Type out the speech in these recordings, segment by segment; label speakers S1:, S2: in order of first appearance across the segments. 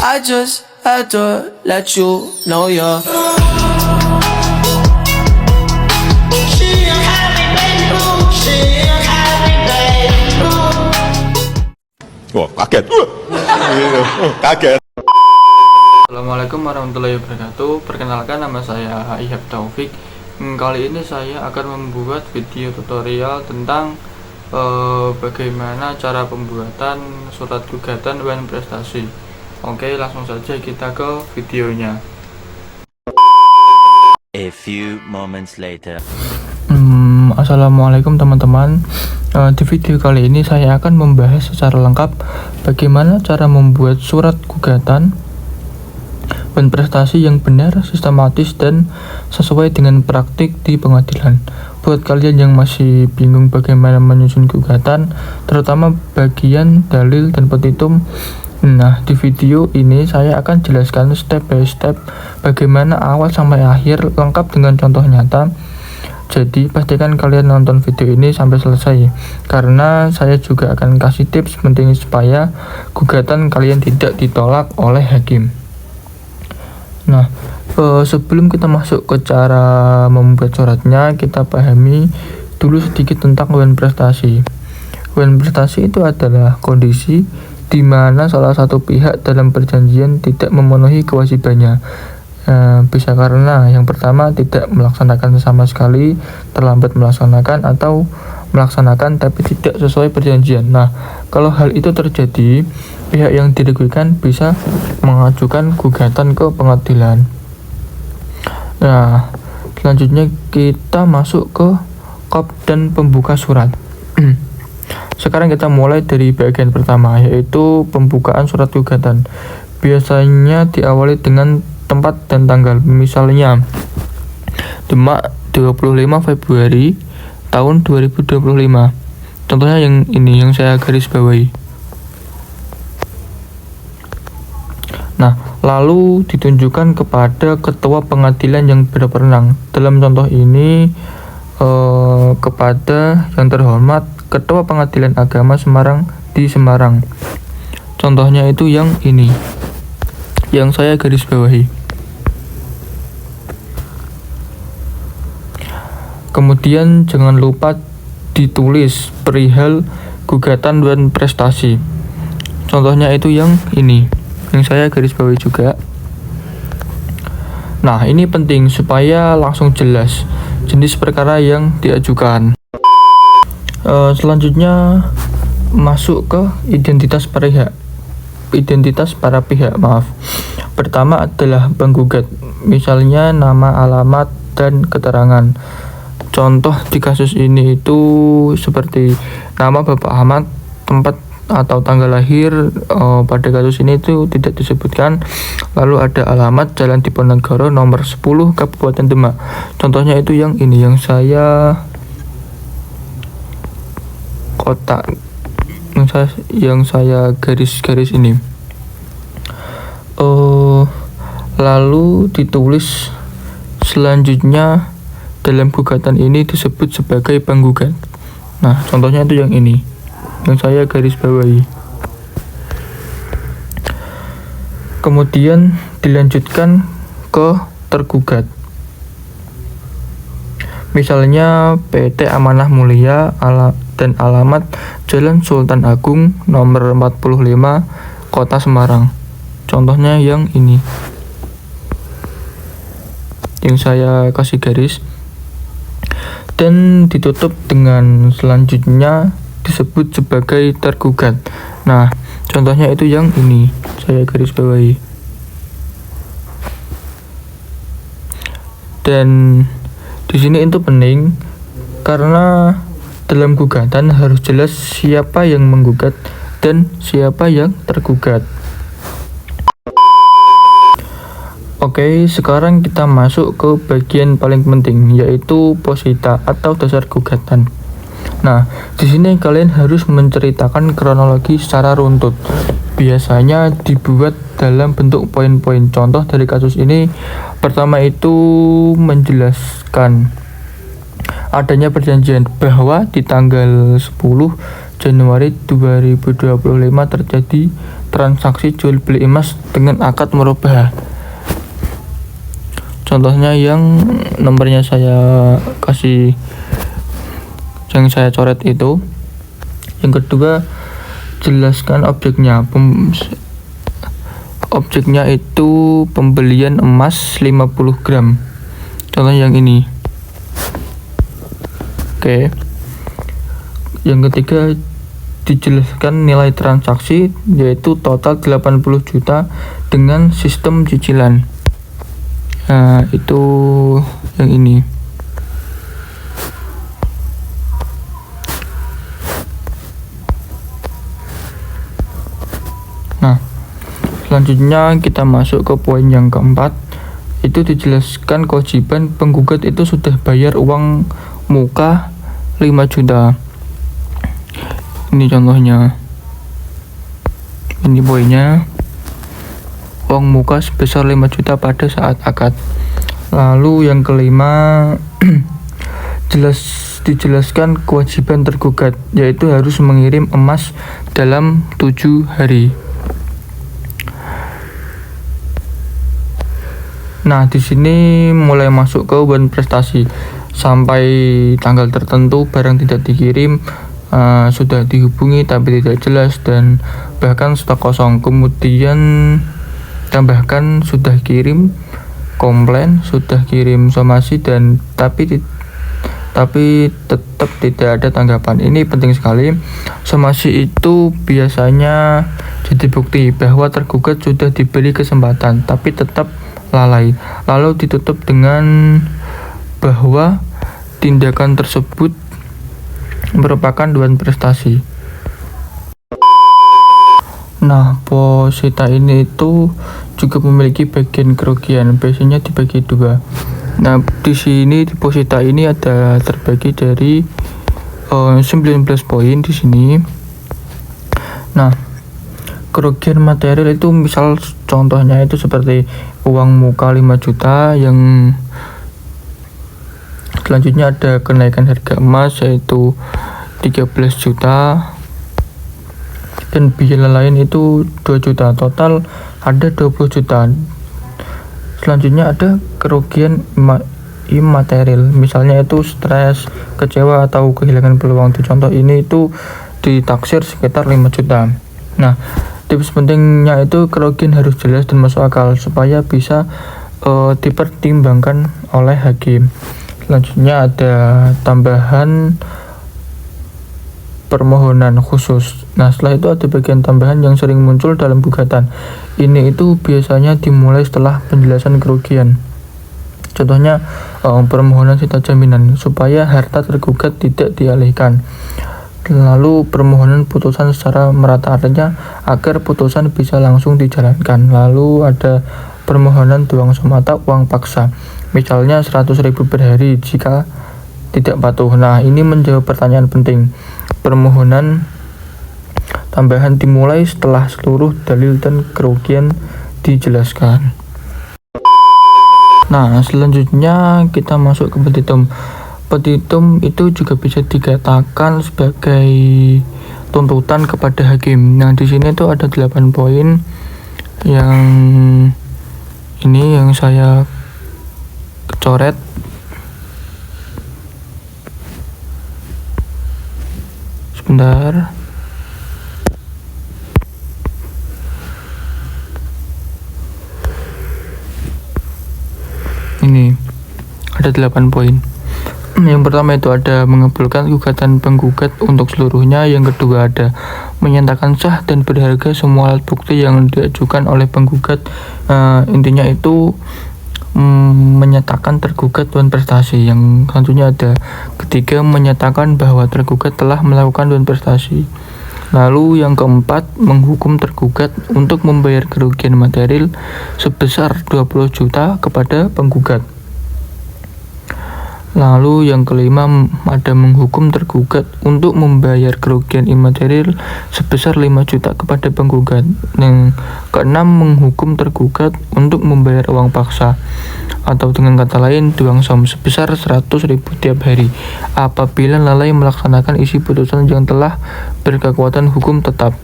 S1: I just had to let you know you're.
S2: Wah, kaget. Kaget.
S3: Assalamualaikum warahmatullahi wabarakatuh. Perkenalkan, nama saya Ihab Taufik. Kali ini saya akan membuat video tutorial tentang bagaimana cara pembuatan surat gugatan UN prestasi. Oke, langsung saja kita ke videonya.
S4: A few moments later.
S3: Assalamualaikum teman-teman. Di video kali ini saya akan membahas secara lengkap bagaimana cara membuat surat gugatan UN prestasi yang benar, sistematis, dan sesuai dengan praktik di pengadilan. Buat kalian yang masih bingung bagaimana menyusun gugatan, terutama bagian dalil dan petitum, nah di video ini saya akan jelaskan step by step bagaimana awal sampai akhir lengkap dengan contoh nyata. Jadi pastikan kalian nonton video ini sampai selesai, karena saya juga akan kasih tips penting supaya gugatan kalian tidak ditolak oleh hakim. Nah, sebelum kita masuk ke cara membuat suratnya, kita pahami dulu sedikit tentang UN prestasi. UN prestasi itu adalah kondisi di mana salah satu pihak dalam perjanjian tidak memenuhi kewajibannya. Bisa karena yang pertama tidak melaksanakan sama sekali, terlambat melaksanakan, atau melaksanakan tapi tidak sesuai perjanjian. Nah, kalau hal itu terjadi, pihak yang dirugikan bisa mengajukan gugatan ke pengadilan. Nah, selanjutnya kita masuk ke kop dan pembuka surat. Sekarang kita mulai dari bagian pertama, yaitu pembukaan surat gugatan. Biasanya diawali dengan tempat dan tanggal, misalnya Demak 25 Februari tahun 2025. Contohnya yang ini yang saya garis bawahi. Nah, lalu ditunjukkan kepada ketua pengadilan yang berwenang. Dalam contoh ini kepada yang terhormat Ketua Pengadilan Agama Semarang di Semarang. Contohnya itu yang ini, yang saya garis bawahi. Kemudian jangan lupa ditulis perihal gugatan UN prestasi. Contohnya itu yang ini, yang saya garis bawahi juga. Nah, ini penting supaya langsung jelas jenis perkara yang diajukan. Selanjutnya masuk ke identitas para pihak. Pertama adalah penggugat, misalnya nama, alamat, dan keterangan. Contoh di kasus ini itu seperti nama Bapak Ahmad, tempat atau tanggal lahir pada kasus ini itu tidak disebutkan. Lalu ada alamat Jalan Diponegoro nomor 10 Kabupaten Demak. Contohnya itu yang ini, yang saya kotak, yang saya garis-garis ini. Lalu ditulis selanjutnya dalam gugatan ini disebut sebagai penggugat. Nah, contohnya itu yang ini, yang saya garis bawahi. Kemudian dilanjutkan ke tergugat. Misalnya PT Amanah Mulia dan alamat Jalan Sultan Agung nomor 45 Kota Semarang. Contohnya yang ini, yang saya kasih garis. Dan ditutup dengan selanjutnya disebut sebagai tergugat. Nah, contohnya itu yang ini, saya garis bawahi. Dan di sini itu penting karena dalam gugatan harus jelas siapa yang menggugat dan siapa yang tergugat. Oke, sekarang kita masuk ke bagian paling penting, yaitu posita atau dasar gugatan. Nah, di sini kalian harus menceritakan kronologi secara runtut. Biasanya dibuat dalam bentuk poin-poin. Contoh dari kasus ini, pertama itu menjelaskan adanya perjanjian bahwa di tanggal 10 Januari 2025 terjadi transaksi jual beli emas dengan akad murabahah. Contohnya yang nomornya saya kasih, yang saya coret itu. Yang kedua, jelaskan objeknya. Objeknya itu pembelian emas 50 gram. Contohnya yang ini. Oke. Yang ketiga, dijelaskan nilai transaksi, yaitu total 80 juta dengan sistem cicilan. Nah, itu yang ini. Nah, selanjutnya kita masuk ke poin yang keempat. Itu dijelaskan kewajiban penggugat itu sudah bayar uang muka 5 juta. Ini contohnya. Ini poinnya. Uang muka sebesar 5 juta pada saat akad. Lalu yang kelima, dijelaskan kewajiban tergugat, yaitu harus mengirim emas dalam 7 hari. Nah, di sini mulai masuk ke beban prestasi. Sampai tanggal tertentu barang tidak dikirim, sudah dihubungi tapi tidak jelas, dan bahkan stok kosong. Kemudian tambahkan sudah kirim komplain, sudah kirim somasi, dan tapi tetap tidak ada tanggapan. Ini penting sekali. Somasi itu biasanya jadi bukti bahwa tergugat sudah diberi kesempatan tapi tetap lalai, lalu ditutup dengan bahwa tindakan tersebut merupakan dugaan prestasi. Nah, posita ini itu juga memiliki bagian kerugian, biasanya dibagi dua. Nah, di sini di posita ini ada terbagi dari 19 poin di sini. Nah, kerugian material itu misal contohnya itu seperti uang muka 5 juta, yang selanjutnya ada kenaikan harga emas yaitu 13 juta, dan biaya lain itu 2 juta, total ada 20 juta. Selanjutnya ada kerugian imaterial, misalnya itu stres, kecewa, atau kehilangan peluang. Contoh ini itu ditaksir sekitar 5 juta. Nah, tips pentingnya itu kerugian harus jelas dan masuk akal supaya bisa dipertimbangkan oleh hakim. Selanjutnya ada tambahan permohonan khusus. Nah, setelah itu ada bagian tambahan yang sering muncul dalam gugatan. Ini itu biasanya dimulai setelah penjelasan kerugian. Contohnya permohonan sita jaminan supaya harta tergugat tidak dialihkan. Lalu permohonan putusan secara merata, artinya agar putusan bisa langsung dijalankan. Lalu ada permohonan uang somata, uang paksa, misalnya 100.000 per hari jika tidak patuh. Nah, ini menjawab pertanyaan penting. Permohonan tambahan dimulai setelah seluruh dalil dan kerugian dijelaskan. Nah, selanjutnya kita masuk ke petitum. Petitum itu juga bisa dikatakan sebagai tuntutan kepada hakim. Nah, di sini tuh ada 8 poin yang ini yang saya coret. Sebentar. Ini ada 8 poin. Yang pertama itu ada mengabulkan gugatan penggugat untuk seluruhnya. Yang kedua ada menyatakan sah dan berharga semua alat bukti yang diajukan oleh penggugat. Intinya itu menyatakan tergugat dugaan prestasi. Yang selanjutnya ada ketiga, menyatakan bahwa tergugat telah melakukan dugaan prestasi. Lalu yang keempat, menghukum tergugat untuk membayar kerugian material sebesar 20 juta kepada penggugat. Lalu yang kelima, ada menghukum tergugat untuk membayar kerugian imaterial sebesar 5 juta kepada penggugat. Yang keenam, menghukum tergugat untuk membayar uang paksa, atau dengan kata lain uang som sebesar 100.000 tiap hari apabila lalai melaksanakan isi putusan yang telah berkekuatan hukum tetap.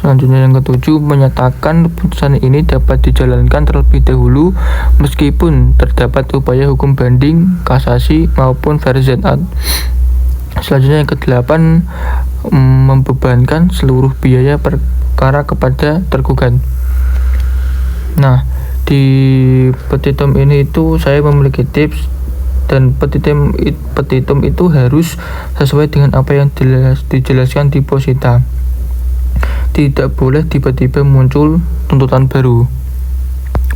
S3: Selanjutnya yang ketujuh, menyatakan putusan ini dapat dijalankan terlebih dahulu meskipun terdapat upaya hukum banding, kasasi maupun verzet. Selanjutnya yang kedelapan, membebankan seluruh biaya perkara kepada tergugat. Nah, di petitum ini itu saya memiliki tips, dan petitum itu harus sesuai dengan apa yang dijelaskan di posita. Tidak boleh tiba-tiba muncul tuntutan baru.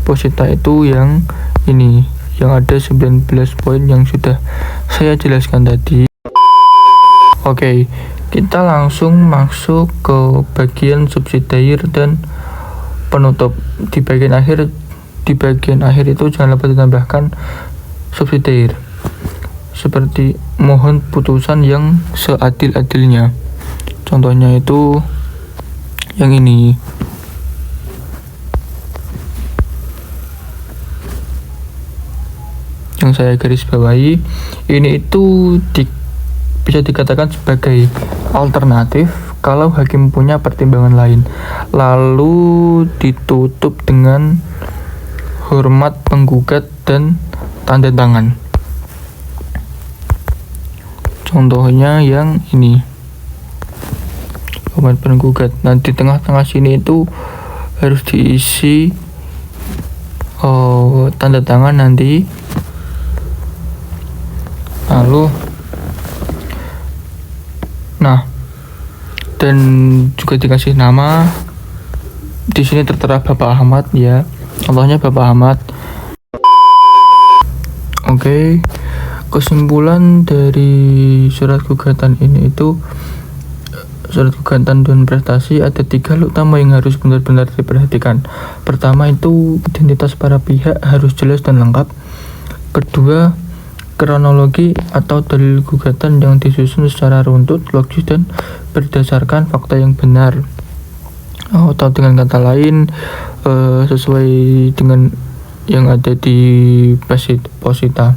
S3: Posita itu yang ini, yang ada 19 poin yang sudah saya jelaskan tadi. Oke, kita langsung masuk ke bagian subsidiar dan penutup. Di bagian akhir itu jangan lupa ditambahkan subsidiar, seperti mohon putusan yang seadil-adilnya. Contohnya itu yang ini. Yang saya garis bawahi ini itu bisa dikatakan sebagai alternatif kalau hakim punya pertimbangan lain, lalu ditutup dengan hormat penggugat dan tanda tangan. Contohnya yang ini, hormat penggugat. Nah, di tengah-tengah sini itu harus diisi tanda tangan nanti, lalu dan juga dikasih nama. Di sini tertera Bapak Ahmad ya, contohnya Bapak Ahmad. Oke, kesimpulan dari surat gugatan ini itu, surat gugatan dan prestasi ada 3 hal utama yang harus benar-benar diperhatikan. Pertama itu identitas para pihak harus jelas dan lengkap. Kedua, kronologi atau dalil gugatan yang disusun secara runtut, logis, dan berdasarkan fakta yang benar. Atau dengan kata lain, sesuai dengan yang ada di posita.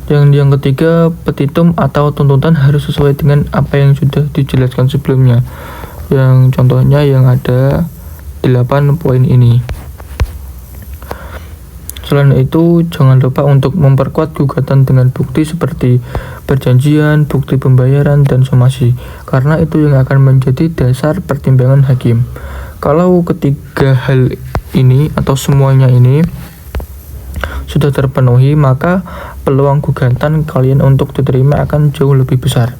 S3: Yang ketiga, petitum atau tuntutan harus sesuai dengan apa yang sudah dijelaskan sebelumnya. Yang contohnya yang ada 8 poin ini. Selain itu, jangan lupa untuk memperkuat gugatan dengan bukti seperti perjanjian, bukti pembayaran, dan somasi, karena itu yang akan menjadi dasar pertimbangan hakim. Kalau ketiga hal ini atau semuanya ini sudah terpenuhi, maka peluang gugatan kalian untuk diterima akan jauh lebih besar.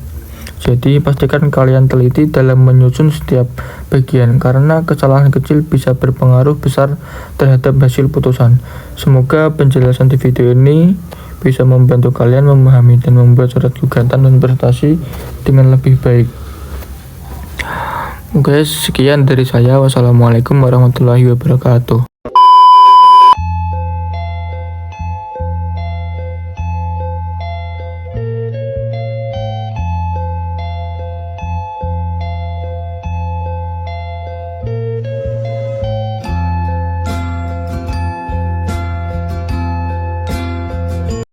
S3: Jadi pastikan kalian teliti dalam menyusun setiap bagian, karena kesalahan kecil bisa berpengaruh besar terhadap hasil putusan. Semoga penjelasan di video ini bisa membantu kalian memahami dan membuat surat gugatan dan prestasi dengan lebih baik. Oke, sekian dari saya. Wassalamualaikum warahmatullahi wabarakatuh.